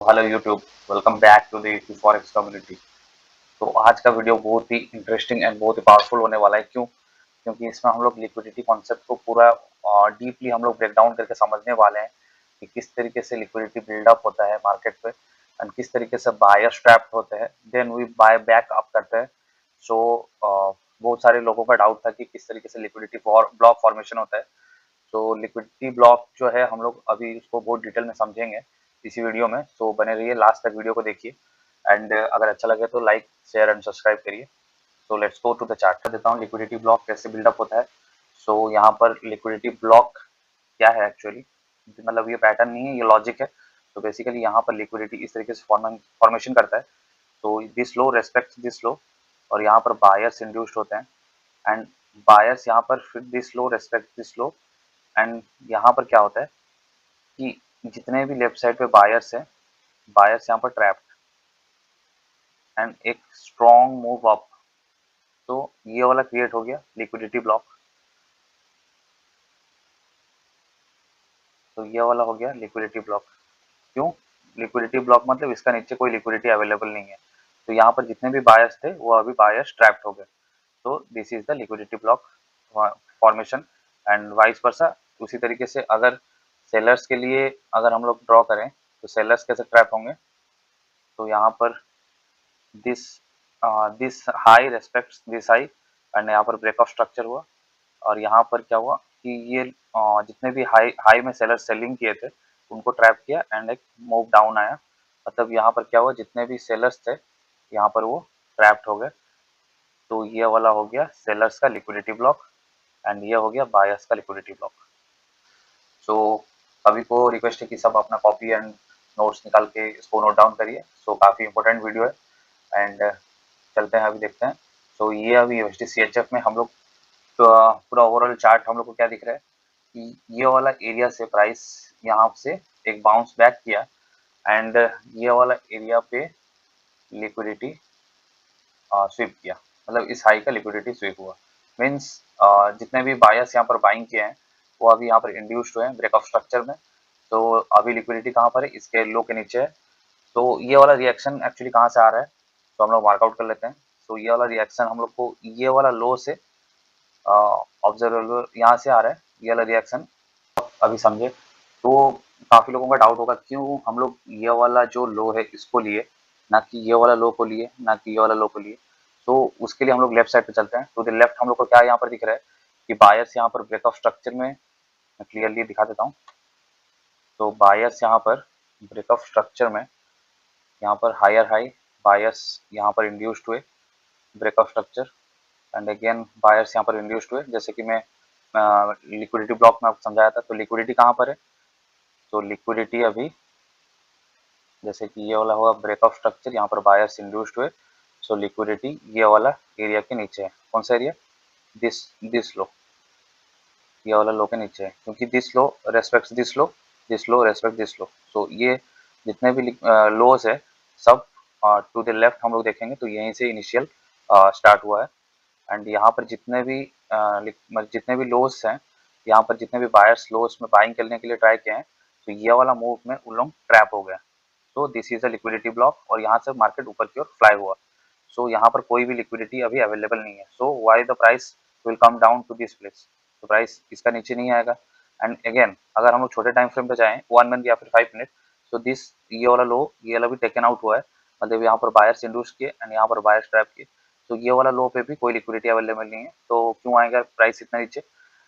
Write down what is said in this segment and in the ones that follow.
Hello YouTube, welcome back to the forex community. तो आज का वीडियो बहुत ही इंटरेस्टिंग एंड बहुत ही पावरफुल होने वाला है। क्यों? क्योंकि इसमें हम लोग लिक्विडिटी कॉन्सेप्ट को पूरा डीपली हम लोग ब्रेक डाउन करके समझने वाले हैं कि किस तरीके से लिक्विडिटी बिल्डअप होता है मार्केट पे एंड किस तरीके से बायर्स ट्रैप्ड होते हैं, then we buy back up करते हैं। सो बहुत सारे लोगों का डाउट था कि किस तरीके से लिक्विडिटी ब्लॉक फॉर्मेशन होता है। तो लिक्विडिटी ब्लॉक जो है हम लोग अभी उसको बहुत डिटेल में समझेंगे इसी वीडियो में। तो बने रहिए, लास्ट तक वीडियो को देखिए एंड अगर अच्छा लगे तो लाइक शेयर एंड सब्सक्राइब करिए। तो let's go to the chart. देता हूँ लिक्विडिटी ब्लॉक कैसे बिल्डअप होता है। सो यहाँ पर लिक्विडिटी ब्लॉक क्या है एक्चुअली, मतलब ये पैटर्न नहीं है, ये लॉजिक है। तो बेसिकली यहाँ पर लिक्विडिटी इस तरीके से फॉर्मेशन करता है। तो दिस लो रेस्पेक्ट दिस लो और यहाँ पर बायर्स इंड्यूस्ड होते हैं एंड बायर्स यहाँ पर फिर this low respect this low and यहाँ पर क्या होता है कि जितने भी लेफ्ट साइड पे बायर्स हैं, बायर्स यहाँ पर ट्रैप्ड एंड एक स्ट्रॉन्ग मूव अप। तो ये वाला क्रिएट हो गया लिक्विडिटी ब्लॉक। तो ये वाला हो गया लिक्विडिटी ब्लॉक। क्यों लिक्विडिटी ब्लॉक? मतलब इसका नीचे कोई लिक्विडिटी अवेलेबल नहीं है। तो यहाँ पर जितने भी बायर्स थे वो अभी बायर्स ट्रैप्ड हो गए। तो this is the liquidity block formation and vice versa. उसी तरीके से अगर सेलर्स के लिए अगर हम लोग ड्रॉ करें तो सेलर्स कैसे ट्रैप होंगे। तो यहाँ पर this this high respects this high and यहाँ पर ब्रेकआउट स्ट्रक्चर हुआ और यहाँ पर क्या हुआ कि ये जितने भी हाई हाई में सेलर सेलिंग किए थे उनको ट्रैप किया एंड एक मूव डाउन आया। मतलब यहाँ पर क्या हुआ, जितने भी सेलर्स थे यहाँ पर वो ट्रैप्ड हो गए। तो ये वाला हो गया सेलर्स का लिक्विडिटी ब्लॉक एंड ये हो गया बायर्स का लिक्विडिटी ब्लॉक। सो सभी को रिक्वेस्ट है कि सब अपना कॉपी एंड नोट्स निकाल के इसको नोट डाउन करिए। सो काफ़ी इंपॉर्टेंट वीडियो है एंड चलते हैं अभी देखते हैं। तो ये अभी यूएसडी सीएचएफ में हम लोग पूरा ओवरऑल चार्ट हम लोग को क्या दिख रहा है कि ये वाला एरिया से प्राइस यहाँ से एक बाउंस बैक किया एंड ये वाला एरिया पे लिक्विडिटी स्वीप किया। मतलब इस हाई का लिक्विडिटी स्वीप हुआ मीन्स जितने भी बायर्स यहाँ पर बाइंग किए हैं वो अभी यहाँ पर इंड्यूस्ड हुए हैं ब्रेकआउट स्ट्रक्चर में। तो अभी लिक्विडिटी कहाँ पर है, इसके लो के नीचे है। तो ये वाला रिएक्शन एक्चुअली कहाँ से आ रहा है, तो हम लोग वर्कआउट कर लेते हैं। तो ये वाला रिएक्शन हम लोग को ये वाला लो से ऑब्जर्वेबल यहाँ से आ रहा है, ये वाला रिएक्शन अभी समझे। तो काफी लोगों का डाउट होगा क्यों हम लोग ये वाला जो लो है इसको लिए, ना कि ये वाला लो को लिए, ना कि ये वाला लो को लिए। तो उसके लिए हम लोग लेफ्ट साइड पे चलते हैं। तो लेफ्ट हम लोग को क्या यहाँ पर दिख रहा है कि बायर्स यहाँ पर ब्रेकआउट स्ट्रक्चर में, मैं क्लियरली दिखा देता हूँ। तो बायर्स यहाँ पर ब्रेकआउट स्ट्रक्चर में यहाँ पर हायर हाई बायर्स यहाँ पर इंड्यूस्ड हुए breakout structure and again buyers यहाँ पर इंड्यूस्ड हुए। जैसे कि मैं लिक्विडिटी ब्लॉक में आपको समझाया था। तो लिक्विडिटी कहाँ पर है, तो लिक्विडिटी अभी जैसे कि ये वाला हुआ ब्रेकआउट स्ट्रक्चर, यहाँ पर बायर्स इंड्यूस्ड हुए। सो लिक्विडिटी ये वाला एरिया के नीचे है। कौन सा एरिया, दिस लो, ये वाला लो के नीचे है क्योंकि this low respect this low, this low respect this low. So ये जितने भी लोज है सब टू द लेफ्ट हम लोग देखेंगे तो यहीं से इनिशियल स्टार्ट हुआ है एंड यहाँ पर जितने भी लोस हैं, यहाँ पर जितने भी बायर्स लोस में बाइंग करने के लिए ट्राई किए हैं, तो ये वाला मूव में उन लोग ट्रैप हो गया। So this is a liquidity block और यहाँ से मार्केट ऊपर की ओर फ्लाई हुआ। सो यहाँ पर कोई भी लिक्विडिटी अभी अवेलेबल नहीं है। So why the price will come down to this place, तो प्राइस इसका नीचे नहीं आएगा। एंड अगेन अगर हम लोग छोटे टाइम फ्रेम पे जाएं 1 मिनट या फिर 5 मिनट, तो दिस ये वाला लो ये वाला भी टेकन आउट हुआ है। मतलब यहाँ पर बायर्स इंड्यूस किए एंड यहाँ पर बायर्स ट्रैप किए। तो ये वाला लो पे भी कोई लिक्विडिटी अवेलेबल नहीं है। तो क्यों आएगा प्राइस इतना नीचे,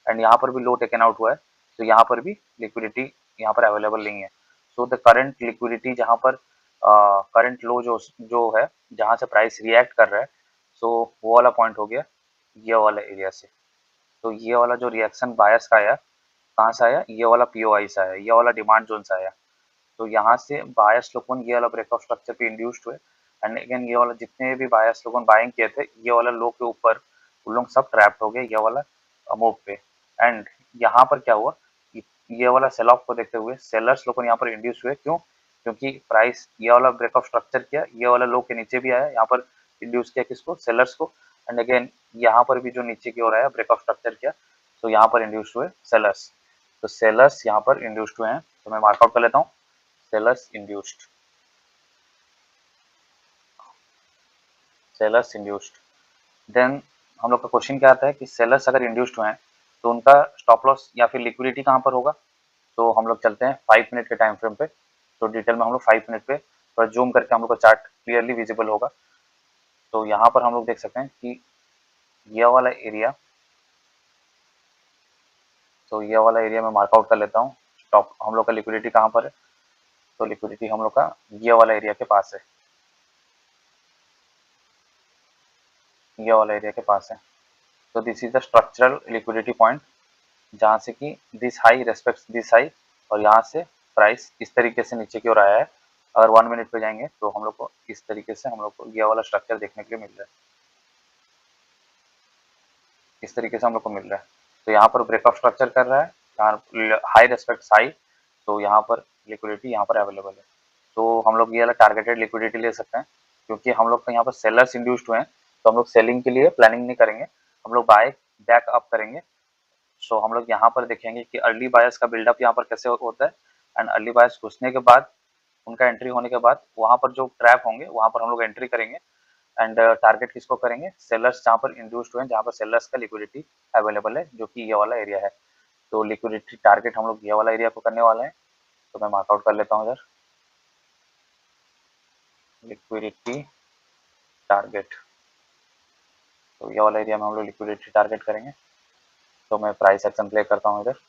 एंड यहाँ पर भी लो टेकन आउट हुआ है। तो यहाँ पर भी लिक्विडिटी यहाँ पर अवेलेबल नहीं है। सो द करंट लिक्विडिटी जहाँ पर करंट लो जो जो है जहाँ से प्राइस रिएक्ट कर रहा है, सो वो वाला पॉइंट हो गया ये वाला एरिया से। तो ये वाला जो रिएक्शन बायर्स का आया कहाँ से आया, ये वाला पीओआई से आया, ये वाला डिमांड जोन से आया। तो यहाँ से बायर्स लोगों ने ये वाला ब्रेकआउट स्ट्रक्चर पे इंड्यूस्ड हुए एंड अगेन ये वाला जितने भी बायर्स लोगों ने बाइंग किए थे ये वाला लो के ऊपर उन लोग सब ट्रैप्ड हो गए ये वाला मूव पे। एंड यहाँ पर क्या हुआ, ये वाला सेल ऑफ को देखते हुए सेलर्स लोगों ने यहाँ पर इंड्यूस हुए। क्यों, क्योंकि प्राइस ये वाला ब्रेकआउट स्ट्रक्चर किया, ये वाला लो के नीचे भी आया, यहाँ पर इंड्यूस किया किसको, सेलर्स को। एंड अगेन यहाँ पर भी जो नीचे की ओर आया ब्रेकआउट स्ट्रक्चर किया, तो यहाँ पर इंड्यूस हुए सेलर्स। तो सेलर्स यहाँ पर इंड्यूस्ड हुए हैं। तो मैं मार्कआउट कर लेता हूँ sellers induced. Sellers induced. Then हम लोग का क्वेश्चन क्या आता है कि सेलर्स अगर इंड्यूस्ड हुए हैं तो उनका स्टॉप लॉस या फिर लिक्विडिटी कहाँ पर होगा। तो हम लोग चलते हैं 5 मिनट के टाइम फ्रेम पे। तो डिटेल में हम लोग 5 मिनट पे थोड़ा जूम करके हम लोग का चार्ट क्लियरली विजिबल होगा। तो यहाँ पर हम लोग देख सकते हैं कि ये वाला एरिया, तो ये वाला एरिया मैं मार्कआउट कर लेता हूँ। स्टॉप हम लोग का लिक्विडिटी कहाँ पर है, तो लिक्विडिटी हम लोग का ये वाला एरिया के पास है, ये वाला एरिया के पास है। तो this is the structural liquidity point, जहाँ से कि this high respects this high, और यहाँ से प्राइस इस तरीके से नीचे की ओर आया है। अगर 1 मिनट पे जाएंगे तो हम लोग को इस तरीके से हम लोग को ये वाला स्ट्रक्चर देखने के लिए मिल रहा है, इस तरीके से हम लोग को मिल रहा है। तो यहाँ पर ब्रेकआउट स्ट्रक्चर कर रहा है, यहाँ हाई रेस्पेक्ट्स हाई, तो यहाँ पर लिक्विडिटी यहाँ पर अवेलेबल है। तो हम लोग ये वाला टारगेटेड लिक्विडिटी ले सकते हैं, क्योंकि हम लोग का यहाँ पर सेलर्स इंड्यूस्ड हुए हैं, तो हम लोग सेलिंग के लिए प्लानिंग नहीं करेंगे, हम लोग बाय बैक अप करेंगे। सो हम लोग यहाँ पर देखेंगे कि अर्ली बायर्स का बिल्डअप यहाँ पर कैसे होता है, एंड अर्ली बायर्स घुसने के बाद उनका एंट्री होने के बाद वहाँ पर जो ट्रैप होंगे वहाँ पर हम लोग एंट्री करेंगे। एंड टारगेट किसको करेंगे, सेलर्स जहाँ पर इंड्यूस्ड हुए हैं, जहाँ पर सेलर्स का लिक्विडिटी अवेलेबल है, जो कि ये वाला एरिया है। तो लिक्विडिटी टारगेट हम लोग ये वाला एरिया को करने वाले हैं। तो मैं मार्कआउट कर लेता हूँ इधर, लिक्विडिटी टारगेट। तो ये वाला एरिया में हम लोग लिक्विडिटी टारगेट करेंगे। तो मैं प्राइस एक्शन प्ले करता हूँ इधर।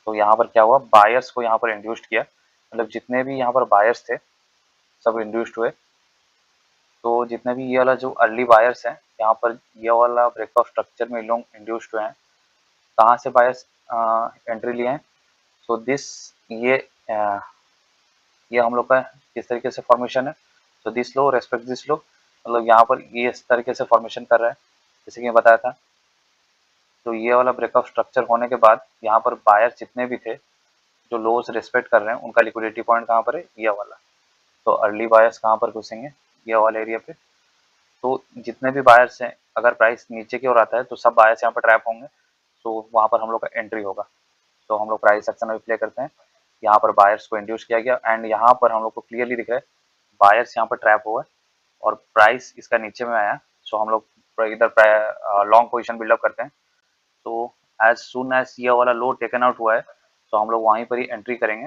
तो यहाँ पर क्या हुआ, बायर्स को यहाँ पर इंड्यूस्ड किया, मतलब जितने भी यहाँ पर बायर्स थे सब इंड्यूस्ड हुए। तो जितने भी ये वाला जो अर्ली बायर्स हैं, यहाँ पर ये वाला ब्रेकआउट स्ट्रक्चर में लोग इंड्यूस्ड हुए हैं। कहाँ से बायर्स एंट्री लिए हैं, सो दिस ये ये हम लोग का किस तरीके से फॉर्मेशन है, तो दिस लो रेस्पेक्ट दिस लो, मतलब यहाँ पर ये इस तरीके से फॉर्मेशन कर रहा है, जैसे कि मैं बताया था। तो ये वाला ब्रेकआउट स्ट्रक्चर होने के बाद यहाँ पर बायर जितने भी थे जो लोज रिस्पेक्ट कर रहे हैं, उनका लिक्विडिटी पॉइंट कहाँ पर है, ये वाला। तो अर्ली बायर्स कहाँ पर घुसेंगे, ये वाला एरिया पे। तो जितने भी बायर्स हैं, अगर प्राइस नीचे की ओर आता है तो सब बायर्स यहाँ पर ट्रैप होंगे, तो वहाँ पर हम लोग का एंट्री होगा। तो हम लोग प्राइस एक्शन में प्ले करते हैं। यहाँ पर बायर्स को इंड्यूस किया गया, एंड यहाँ पर हम लोग को क्लियरली दिख रहा है बायर्स यहाँ पर ट्रैप हुआ और प्राइस इसका नीचे में आया। सो हम लोग इधर लॉन्ग पोजिशन बिल्डअप करते हैं। तो एज सुन एज ये वाला लो टेकन आउट हुआ है, तो हम लोग वहीं पर ही एंट्री करेंगे।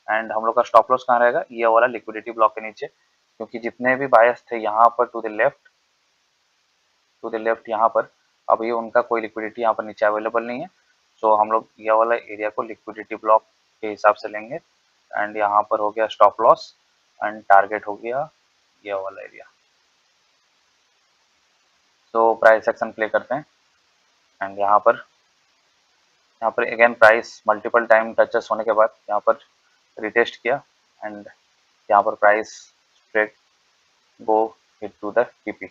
एंड हम लोग का स्टॉप लॉस कहाँ रहेगा, ये वाला लिक्विडिटी ब्लॉक के नीचे, क्योंकि जितने भी बायर्स थे यहाँ पर टू द लेफ्ट यहाँ पर, अभी उनका कोई लिक्विडिटी यहाँ पर नीचे अवेलेबल नहीं है। सो हम लोग ये वाला एरिया को लिक्विडिटी ब्लॉक के हिसाब से लेंगे। एंड यहाँ पर हो गया स्टॉप लॉस, एंड टारगेट हो गया ये वाला एरिया। तो प्राइस एक्शन प्ले करते हैं। एंड यहाँ पर again price multiple time touches होने के बाद यहाँ पर रिटेस्ट किया, एंड यहाँ पर price straight go hit to the TP.